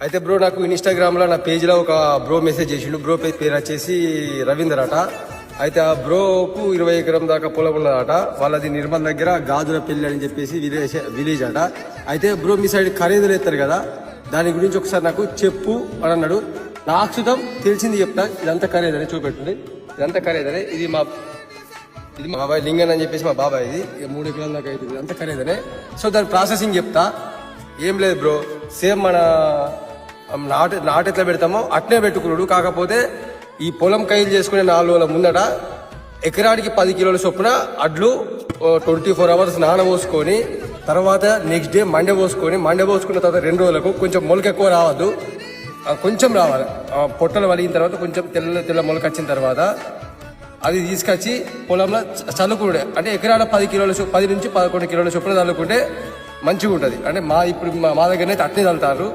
అయితే బ్రో నాకు ఇన్స్టాగ్రామ్ లో నా పేజ్ లో ఒక బ్రో మెసేజ్ చేసిండు. బ్రో పేరు వచ్చేసి రవీందర్ అట. అయితే ఆ బ్రోకు 20 ఎకరం దాకా పొలం ఉన్నదట. వాళ్ళది నిర్మల్ దగ్గర గాజుల పెళ్లి అని చెప్పేసి విలేజ్ అట. అయితే బ్రో మీ సైడ్ ఖరీదులు ఎత్తారు కదా, దాని గురించి ఒకసారి నాకు చెప్పు అని అన్నాడు. నాకు సుతం తెలిసింది చెప్తా. ఇదంతా ఖరీదని చూపెట్టింది, ఇదంతా ఖరీదనే. ఇది మా బాబాయ్ లింగన్ అని చెప్పేసి మా బాబాయ్. ఇది 3 ఎకరాల దాకా అవుతుంది, ఇదంతా ఖరీదనే. సో దాని ప్రాసెసింగ్ చెప్తా. ఏం లేదు బ్రో, సేమ్ మన నాటు ఎట్లా పెడతామో అట్నే పెట్టుకున్నాడు. కాకపోతే ఈ పొలం కైలు చేసుకునే 4 రోజుల ముందట ఎకరానికి 10 కిలోల చొప్పున అడ్లు 24 అవర్స్ నానబోసుకొని తర్వాత నెక్స్ట్ డే మండే పోసుకున్న తర్వాత 2 రోజులకు కొంచెం మొలక ఎక్కువ రావద్దు, కొంచెం రావాలి. పొట్టలు వలిగిన తర్వాత కొంచెం తెల్ల మొలక వచ్చిన తర్వాత అది తీసుకొచ్చి పొలంలో చల్లుకుంటే, అంటే ఎకరాల 10 నుంచి 11 కిలోల చొప్పున చల్లుకుంటే మంచిగా ఉంటుంది. అంటే మా దగ్గర అయితే అట్నే చల్లుతారు.